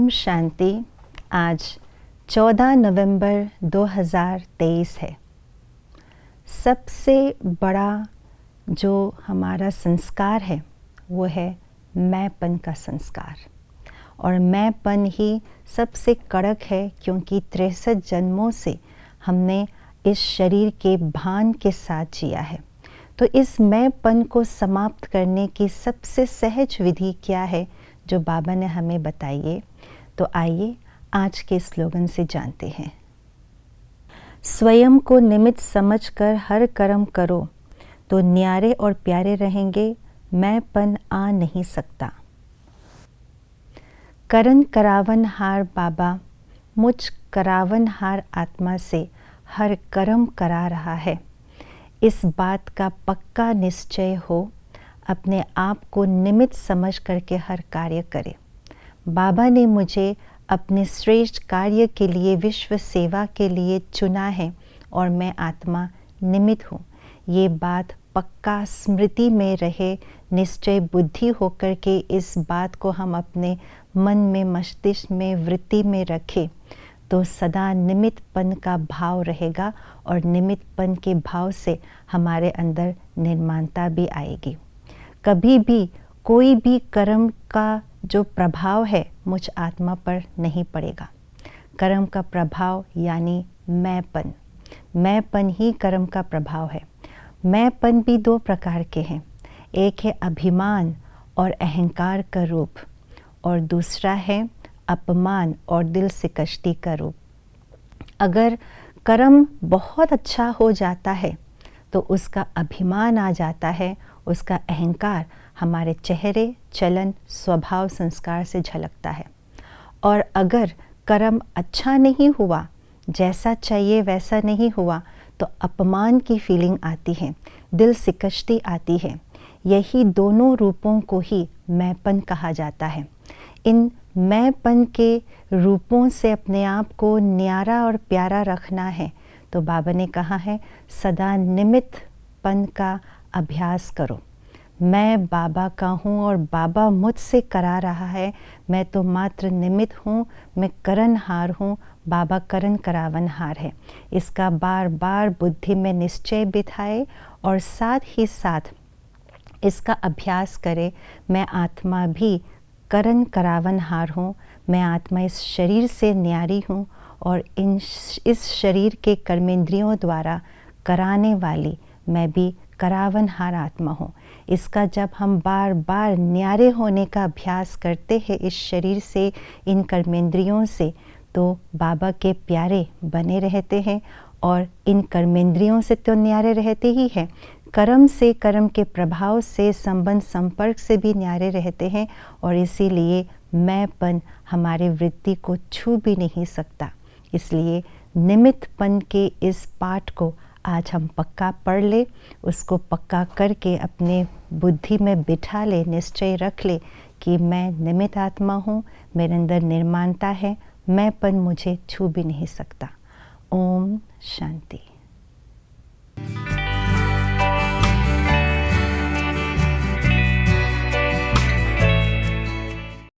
ओम शांति। आज 14 नवंबर 2023 है। सबसे बड़ा जो हमारा संस्कार है वो है मैंपन का संस्कार। और मैंपन ही सबसे कड़क है, क्योंकि 63 जन्मों से हमने इस शरीर के भान के साथ जिया है। तो इस मैंपन को समाप्त करने की सबसे सहज विधि क्या है जो बाबा ने हमें बताई है। तो आइए आज के स्लोगन से जानते हैं। स्वयं को निमित्त समझकर हर कर्म करो तो न्यारे और प्यारे रहेंगे, मैंपन आ नहीं सकता। करन करावन हार बाबा मुझ करावन हार आत्मा से हर कर्म करा रहा है। इस बात का पक्का निश्चय हो, अपने आप को निमित्त समझ करके हर कार्य करें। बाबा ने मुझे अपने श्रेष्ठ कार्य के लिए, विश्व सेवा के लिए चुना है और मैं आत्मा निमित्त हूँ। ये बात पक्का स्मृति में रहे, निश्चय बुद्धि होकर के इस बात को हम अपने मन में, मस्तिष्क में, वृत्ति में रखें तो सदा निमित्तपन का भाव रहेगा और निमित्तपन के भाव से हमारे अंदर निर्माणता भी आएगी। कभी भी कोई भी कर्म का जो प्रभाव है मुझ आत्मा पर नहीं पड़ेगा। कर्म का प्रभाव यानी मैंपन, मैंपन ही कर्म का प्रभाव है। मैंपन भी दो प्रकार के हैं, एक है अभिमान और अहंकार का रूप, और दूसरा है अपमान और दिल से कष्टी का रूप। अगर कर्म बहुत अच्छा हो जाता है तो उसका अभिमान आ जाता है, उसका अहंकार हमारे चेहरे, चलन, स्वभाव, संस्कार से झलकता है। और अगर कर्म अच्छा नहीं हुआ, जैसा चाहिए वैसा नहीं हुआ, तो अपमान की फीलिंग आती है, दिल से कष्टी आती है। यही दोनों रूपों को ही मैंपन कहा जाता है। इन मैंपन के रूपों से अपने आप को न्यारा और प्यारा रखना है तो बाबा ने कहा है सदा निमित्तपन का अभ्यास करो। मैं बाबा का हूँ और बाबा मुझसे करा रहा है, मैं तो मात्र निमित्त हूँ, मैं करनहार हूँ, बाबा करन करावनहार है। इसका बार बार बुद्धि में निश्चय बिठाए और साथ ही साथ इसका अभ्यास करे। मैं आत्मा भी करन करावनहार हूँ, मैं आत्मा इस शरीर से न्यारी हूँ और इस शरीर के कर्मेंद्रियों द्वारा कराने वाली मैं भी करावनहार आत्मा हूँ। इसका जब हम बार बार न्यारे होने का अभ्यास करते हैं इस शरीर से, इन कर्मेंद्रियों से, तो बाबा के प्यारे बने रहते हैं। और इन कर्मेंद्रियों से तो न्यारे रहते ही हैं, कर्म से, कर्म के प्रभाव से, संबंध संपर्क से भी न्यारे रहते हैं। और इसीलिए मैंपन हमारे वृत्ति को छू भी नहीं सकता। इसलिए निमित्तपन के इस पाठ को आज हम पक्का पढ़ ले, उसको पक्का करके अपने बुद्धि में बिठा ले, निश्चय रख ले कि मैं निमित्त आत्मा हूँ, मेरे अंदर निर्माणता है, मैंपन मुझे छू भी नहीं सकता। ओम शांति।